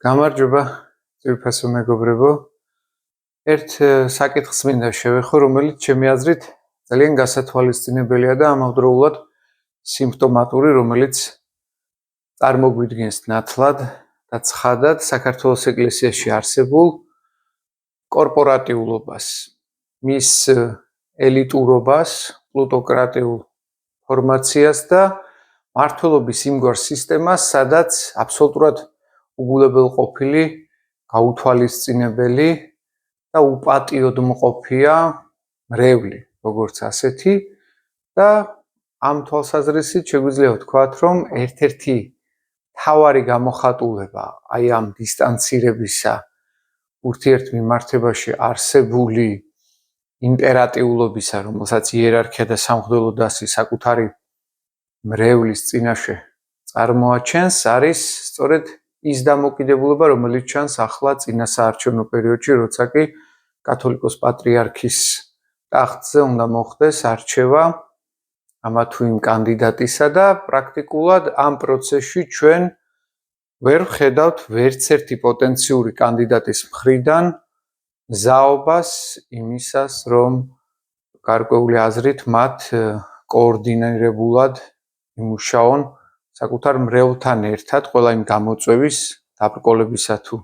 გამარჯობა, ძვირფასო მეგობრებო. ერთ საკითხს მინდა შევეხო, რომელიც ჩემი აზრით ძალიან გასათვალისწინებელია და ამავდროულად სიმპტომატური, რომელიც წარმოგვიდგენს ნათლად და ცხადად საქართველოს ეკლესიაში არსებულ კორპორატიულობას, მის ელიტურობას, პლუტოკრატიულ ფორმაციას და მართლობის იმგვარ სისტემას, სადაც აბსოლუტურად უგულებელყოფილი, გაუთვალისწინებელი და უპატიოდ მყოფია მრევლი, როგორც ასეთი და ამ თვალსაზრისით შეგვიძლია ვთქვათ, რომ ერთ-ერთი მთავარი გამოხატულება აი ამ დისტანცირებისა ურთიერთმიმართებაში არსებული იმპერატიულობისა, რომელსაც იერარქია და სამღვდელო დასი საკუთარი მრევლის წინაშე წარმოაჩენს, არის სწორედ ის დამოკიდებულება, რომელიც ჩანს ახლა წინა საარჩევნო პერიოდში, როცა კი კათოლიკოს პატრიარქის ტახტზე უნდა მოხდეს არჩევა ამა თუ იმ კანდიდატისა და პრაქტიკულად ამ პროცესში ჩვენ ვერ ვხედავთ ვერც ერთი პოტენციური კანდიდატის მხრიდან მზაობას იმისას, რომ გარკვეული აზრით მათ კოორდინირებულად იმუშაონ საკუთარ მრევლთან ერთად ყველა იმ გამოწვევის დაბრკოლებისა თუ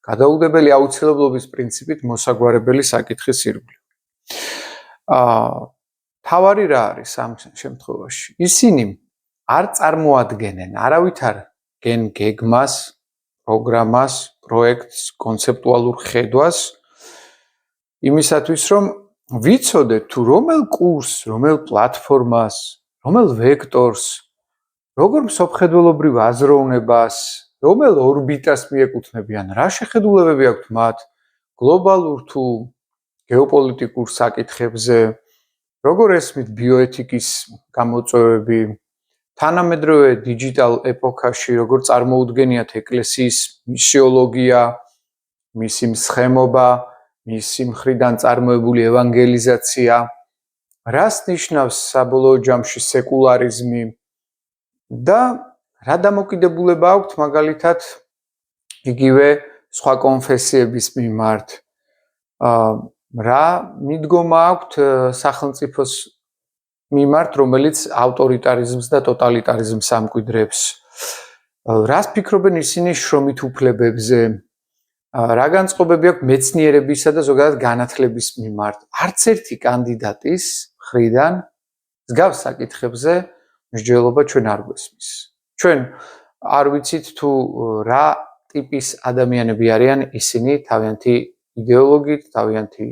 გადაუგებელი აუცილებლობის პრინციპით მოსაგვარებელი საკითხის ირგვლივ. თავარი რა არის ამ შემთხვევაში? ისინი არ წარმოადგენენ არავითარ გეგმას, პროგრამას, პროექტს, კონცეპტუალურ ხედვას იმისათვის, რომ ვიცოდეთ თუ რომელ კურსს, რომელ პლატფორმას, რომელ ვექტორს, როგორ მსოფლმხედველობრივ აზროვნებას, რომელ ორბიტას მიეკუთვნებიან, რა შეხედულებები აქვთ მათ გლობალურ თუ გეოპოლიტიკურ საკითხებზე, როგორ ესმით ბიოეთიკის გამოწვევები, თანამედროვე დიჯიტალ ეპოქაში, როგორ წარმოუდგენიათ ეკლესიის მისიოლოგია, მისი მსხემობა, მისი მხრიდან წარმოებული ევანგელიზაცია, რას ნიშნავს საბოლოო ჯამში სეკულარიზმი და რა დამოკიდებულება აქვთ მაგალითად იგივე სხვა კონფესიების მიმართ, რა მიდგომა აქვთ სახელმწიფოს მიმართ, რომელიც ავტორიტარიზმს და ტოტალიტარიზმს ამკვიდრებს, რას ფიქრობენ ისინი შრომით უფლებებზე, რა განწყობები აქვს მეცნიერებისა და ზოგადად განათლების მიმართ. არც ერთი კანდიდატის მხრიდან მსგავს საკითხებზე მსჯელობა ჩვენ არ გვესმის. ჩვენ არ ვიცით თუ რა ტიპის ადამიანები არიან ისინი თავიანთი იდეოლოგიით, თავიანთი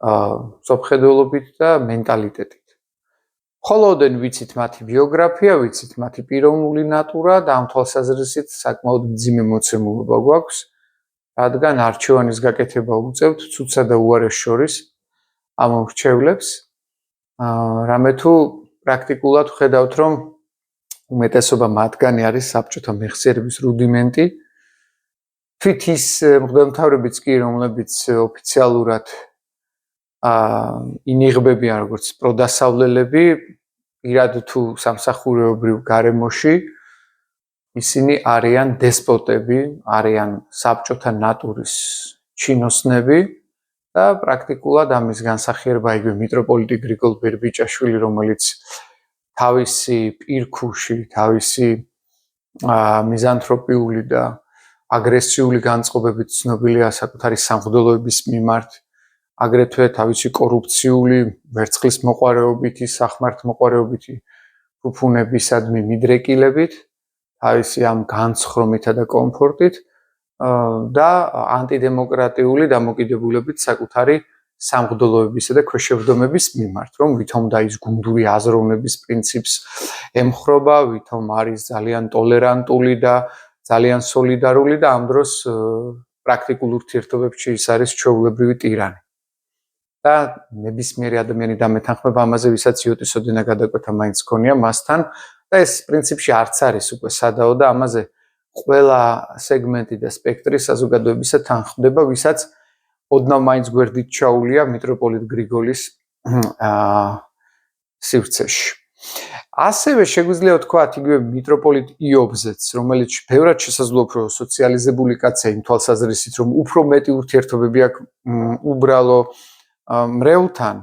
მსოფლმხედველობით და მენტალიტეტით. მხოლოდენ ვიცით მათი ბიოგრაფია, ვიცით მათი პიროვნული ნატურა და ამ თვალსაზრისით საკმაოდ მძიმე მოცემულობა გვაქვს, რადგან არჩევანის გაკეთება უწევთ ცუცსა და უარეს შორის ამ მრჩევლებს, რამე თუ პრაქტიკულად ვხედავთ, რომ უმეტესობა მათგანი არის საბჭოთა მეხსიერების რუდიმენტი. თვით ის მღვდელმთავრებიც კი, რომლებიც ოფიციალურად ინიღბებიან როგორც პროდასავლელები, პირად თუ სამსახურეობრივ გარემოში, ისინი არიან დესპოტები, არიან საბჭოთა ნატურის ჩინოსნები და პრაქტიკულად ამის განსახიერება იგივე მიტროპოლიტი გრიგოლ ბერბიჭაშვილი, რომელიც თავისი პირქუში, თავისი მიზანთროპიული და აგრესიული განწყობებით ცნობილია საკუთარი სამღვდელოების მიმართ, აგრეთვე თავისი კორუფციული, ვერცხლის მოყვარეობითი, სახმართმოყვარეობითი ფუფუნებისადმი მიდრეკილებით, თავისი ამ განცხრომითა და კომფორტით და ანტიდემოკრატიული დამოკიდებულებით საკუთარი სამღვდელოებისა და ქვეშევრდომების მიმართ, რომ ვითომ და ის გუნდური აზროვნების პრინციპს ემხრობა, ვითომ არის ძალიან ტოლერანტული და ძალიან სოლიდარული და ამ დროს პრაქტიკულ ურთიერთობებში ის არის ჩვეულებრივი ტირანი. და ნებისმიერი ადამიანი დამეთანხმება ამაზე, ვისაც იოტისოდენა გადაკვეთა მაინც ჰქონია მასთან და ეს პრინციპში არც არის უკვე სადაო და ამაზე ყველა სეგმენტი და სპექტრი საზოგადოებისა თანხმდება, ვისაც ოდნავ მაინც გვერდით ჩაულია მიტროპოლიტ გრიგოლის სივრცეში. ასევე შეგვიძლია ვთქვათ იგივე მიტროპოლიტ იობზეც, რომელიც ბევრად შესაძლოა უფრო სოციალიზებული კაცია იმ თვალსაზრისით, რომ უფრო მეტი ურთიერთობები აქვს უბრალო მრევლთან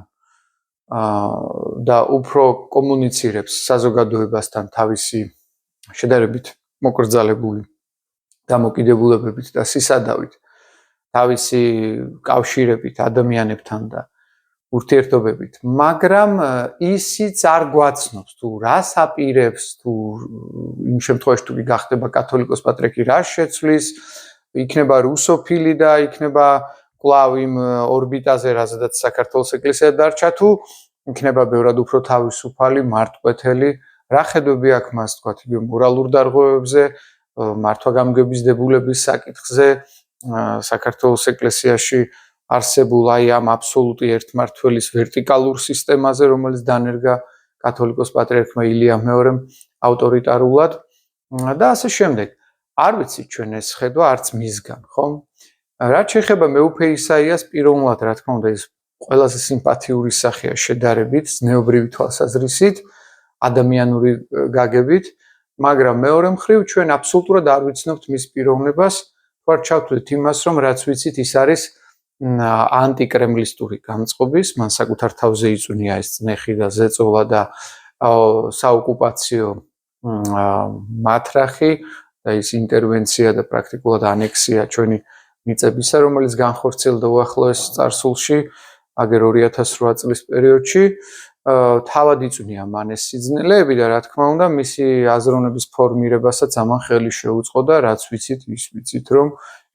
და უფრო კომუნიცირებს საზოგადოებასთან თავისი შედარებით მოკრძალებული დამოკიდებულებებით და სისადავით, თავისი კავშირებით ადამიანებთან და ურთიერთობებით, მაგრამ ისიც არ გვაცნობს თუ რას აპირებს, თუ იმ შემთხვევაში თუ გახდება კათოლიკოს პატრიარქი რას შეცვლის, იქნება რუსოფილი და იქნება კვლავ იმ ორბიტაზე, რაზედაც საქართველოს ეკლესია დარჩა, თუ იქნება ბევრად უფრო თავისუფალი, მართკვეთელი, რა ხედვები აქვს მას თქვათ, იგივე მორალურ დარღვევებზე, მართვა-გამგების დებულების საკითხზე, საქართველოს ეკლესიაში არსებულ აი ამ აბსოლუტი ერთმართველის ვერტიკალურ სისტემაზე, რომელიც დანერგა კათოლიკოს პატრიარქმა ილიამ მეორემ ავტორიტარულად და ასე შემდეგ. არ ვიცი ჩვენ ეს ხედვა არც მისგან, ხომ? რაც შეეხება მეუფე ისაიას, პიროვნულად რა თქმა უნდა, ის ყველაზე სიმპათიური სახეა შედარებით, ზნეობრივი თვალსაზრისით, ადამიანური გაგებით, მაგრამ მეორე მხრივ ჩვენ აბსოლუტურად არ ვიცნობთ მის პიროვნებას, ვარ ჩავთვლით იმას, რომ რაც ვიცით, ის არის ანტიკრემლისტური გამწყობის, მან საკუთარ თავზე იწვნია ეს წნეხი და ზეწოლა და საოკუპაციო მათრახი და ის ინტერვენცია და პრაქტიკულად ანექსია ჩვენი მიწებისა, რომელიც განხორციელდა უახლოეს წარსულში, აგერ 2008 წლის პერიოდში, თავად იწვნია მან ეს სიძნელეები და რა თქმა უნდა, მისი აზროვნების ფორმირებასაც ამან ხელი შეუწყო და რაც ვიცით, ის ვიცით, რომ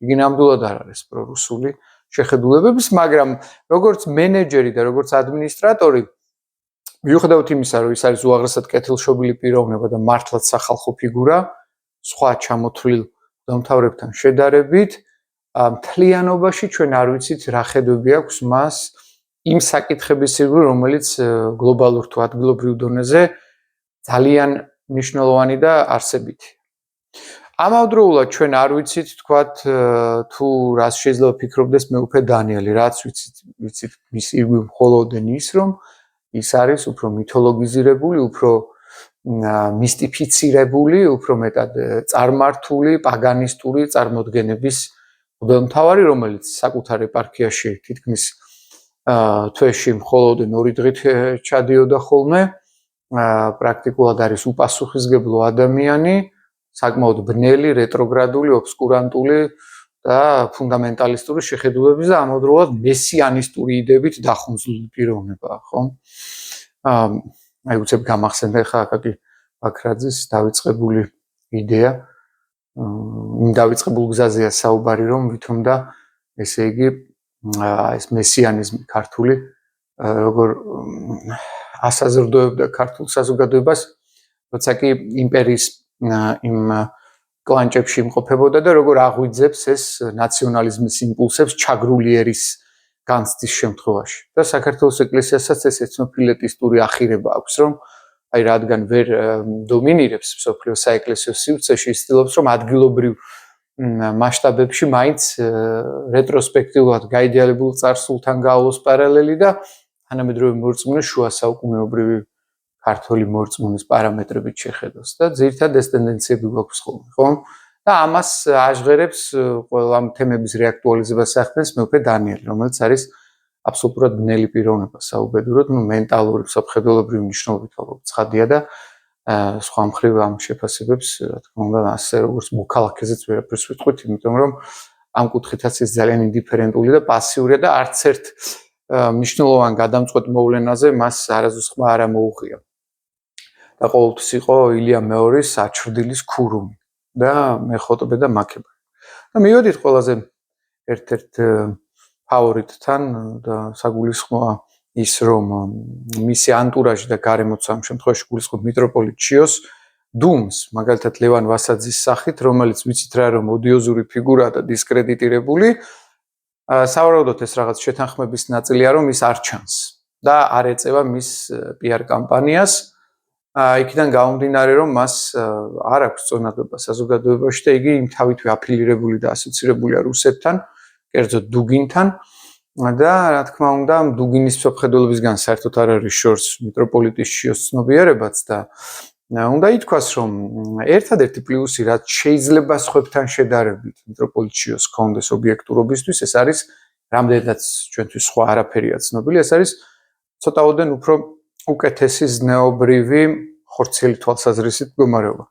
იგი ნამდვილად არ არის პრორუსული შეხედულებების, მაგრამ როგორც მენეჯერი და როგორც ადმინისტრატორი, მიუხედავად იმისა, რომ ის არის უაღრესად კეთილშობილი პიროვნება და მართლაც სახალხო ფიგურა, სხვა ჩამოთვლილ დამთავრებთან შედარებით, მთლიანობაში ჩვენ არ ვიცით რა ხედვები აქვს მას იმ საკითხების ირგვლივ, რომელიც გლობალურ თუ ადგილობრივ დონეზე ძალიან მნიშვნელოვანი და არსებითი. ამავდროულად ჩვენ არ ვიცით თქვათ თუ რას შეიძლება ფიქრობდეს მეუფე დანიელი, რაც ვიცით მის ირგვლივ მხოლოდ ის, რომ ის არის უფრო მითოლოგიზირებული, უფრო მისტიფიცირებული, უფრო მეტად წარმართული, პაგანისტური წარმოდგენების მღვდელმთავარი, რომელიც საკუთარ ეპარქიაში თითქმის თვეში მხოლოდ 2 დღით ჩადიოდა ხოლმე, პრაქტიკულად არის უპასუხისმგებლო ადამიანი, საკმაოდ ბნელი, რეტროგრადული, ობსკურანტული და ფუნდამენტალისტური შეხედულების და ამავდროულად მესიანისტური იდეებით დახუნძლული პიროვნებაა, ხო? აი უცებ გამახსენდა ხა აკაკი ბაქრაძის დავიწყებული იდეა, დავიწყებულ გზაზეა საუბარი, რომ ვითომდა ესე იგი ეს მესიანიზმი ქართული როგორ ასაზრდოებდა ქართულ საზოგადოებას, როცა კი იმპერიის იმ კლანჭებში იმყოფებოდა და როგორ აღვიძებს ეს ნაციონალიზმის იმპულსებს ჩაგრული ერის განცდის შემთხვევაში. და საქართველოს ეკლესიასაც ეს ეთნოფილეტისტური ახირება აქვს, რომ აი რადგან ვერ დომინირებს მსოფლიო საეკლესიო სივრცეში, ის ცდილობს, რომ ადგილობრივ მასშტაბებში მაინც რეტროსპექტიულად გაიდეალებულ წარსულთან გააუოს პარალელი და თანამედროვე მორწმუნის შუა საუკუნეობრივი ქართული მორწმუნის პარამეტრებით შეხედოს და ძირითადად ეს ტენდენციები გვაქვს ხოლმე, ხო? და ამას აჟღერებს ყველა ამ თემების რეაქტუალიზებას ახდენს მეუფე დანიელი, რომელიც არის აბსოლუტურად ბნელი პიროვნება საუბედუროდ, მენტალური, საფხედველობრივი მნიშვნელობით ალბათ ცხადია და სხვა მხრივ ამ შეფასებებს, რა თქმა უნდა, ასე როგორც მოქალაქეზეც ვერაფერს ვიტყვით, იმიტომ რომ ამ კუთხითაც ის ძალიან ინდიფერენტული და პასიურია და არც ერთ მნიშვნელოვან გადამწყვეტ მოვლენაზე მას არასდროს ხმა არ მოუღია. და ყოველთვის იყო ილიამ მეორის აჩრდილის ქურუმი და მეხოტბე და მაკებარი. და მივედით ყველაზე ერთ-ერთ ფავორიტთან და საგულისხმოა ის, რომ მისი ანტურაჟი და გარემოც ამ შემთხვევაში გულისხმობ მიტროპოლიტ ჩიოს დუმს, მაგალითად ლევან ვასაძის სახით, რომელიც ვიცით რა რომ ოდიოზური ფიგურაა და დისკრედიტირებული, სავარაუდოდ ეს რაღაც შეთანხმების ნაწილია, რომ ის არ ჩანს და არ ეწევა მის PR კამპანიას. იქიდან გამომდინარე, რომ მას არ აქვს წონადობა საზოგადოებაში და იგი იმ თავითვე აფილირებული და ასოცირებულია რუსეთთან, კერძოდ დუგინთან და რა თქმა უნდა დუგინის მსოფლმხედველობისგან საერთოდ არ არის შორს მიტროპოლიტის შიოს ცნობიერებაც და უნდა ითქვას რომ ერთადერთი პლუსი რაც შეიძლება სხვებთან შედარებით მიტროპოლიტ შიოს კონდეს ობიექტურობისთვის ეს არის რამდენადაც ჩვენთვის სხვა არაფერია ცნობილი ეს არის ცოტაოდენ უფრო უკეთესი ზნეობრივი ხორციელი თვალსაზრისით მდგომარეობა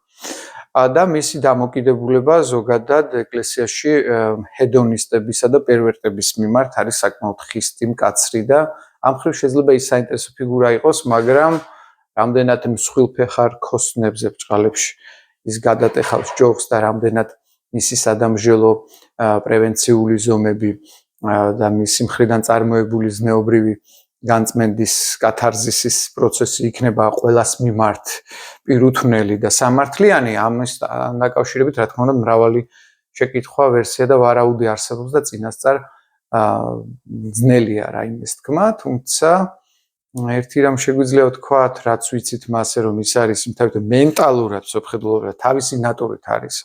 და მისი დამოკიდებულება ზოგადად ეკლესიაში ჰედონისტებისა და პერვერტების მიმართ არის საკმაოდ ხისტი, მკაცრი და ამ მხრივ შეიძლება ის საინტერესო ფიგურა იყოს, მაგრამ რამდენად მსხვილფეხარ ქოსნებზე ბჭყალებში ის გადატეხავს ჯოხს და რამდენად მისი სადამსჯელო პრევენციული ზომები და მისი მხრიდან წარმოებული ზნეობრივი განწმენდის კათარზისის პროცესი იქნება ყველას მიმართ პირუთვნელი და სამართლიანი ამასთან დაკავშირებით რა თქმა უნდა მრავალი შეკითხვა ვერსია და ვარაუდი არსებობს და წინასწარ ძნელია რაიმეს თქმა თუმცა ერთი რამ შეგვიძლია ვთქვათ რაც ვიცით მასე რომ ის არის თავით მენტალურად მსოფლმხედველობა თავისი ნატურით არის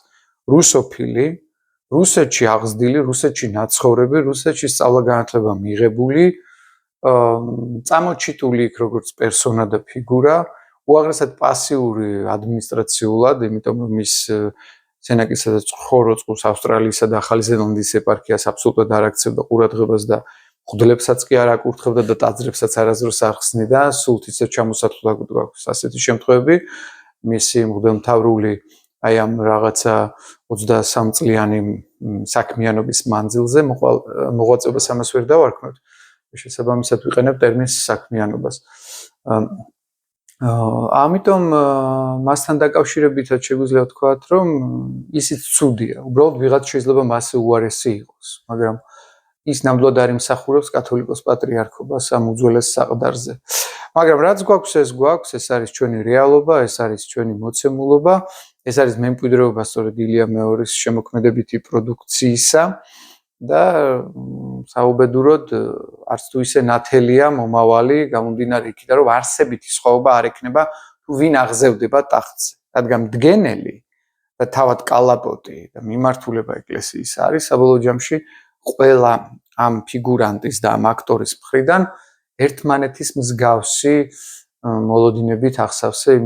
რუსოფილი რუსეთში აღზრდილი რუსეთში ნაცხოვრები რუსეთში სწავლა-განათლება მიღებული წამოჩიტული იქ როგორც პერსონა და ფიგურა უაღრესად პასიური ადმინისტრაციულად, იმიტომ რომ ის სენაკისა და ხოროწყუს ავსტრალიისა და ახალი ზელანდიის ეპარქიას აბსოლუტურად არ აქცევდა ყურადღებას და მღვდლებსაც კი არ აკურთხებდა და ტაძრებსაც არასდროს არ ხსნიდა, სულ თითქოს ჩამოსათვლად გვაქვს ასეთი შემთხვევები. მისი მღვდელმთავრული აი ამ რაღაცა 23 წლიანი საქმიანობის მანძილზე მოღვაწეობას ამას ვერ დავარქმევთ. შესაბამისად ვიყენებ ტერმინს საქმიანობას. ამიტომ მასთან დაკავშირებითაც შეგვიძლია ვთქვათ, რომ ისიც ცუდია. უბრალოდ ვიღაც შეიძლება მასზე უარესი იყოს, მაგრამ ის ნამდვილად არ იმსახურებს კათოლიკოს პატრიარქობას ამ უძველეს საყდარზე. მაგრამ რაც გვაქვს, ეს არის ჩვენი რეალობა, ეს არის ჩვენი მოცემულობა, ეს არის მემკვიდრეობა სწორედ ილია მეორის შემოქმედებითი პროდუქციისა და საუბედუროდ არც თუ ისე ნათელია მომავალი გამომდინარე იქიდან რომ არსებითი სხვაობა არ ექნება თუ ვინ აღზევდება ტახტზე რადგან მდგენელი და თავად კალაპოტი და მიმართულება ეკლესიის არის საბოლოო ჯამში ყველა ამ ფიგურანტის და ამ აქტორის მხრიდან ერთმანეთის მსგავსი მოლოდინებით ახსავსე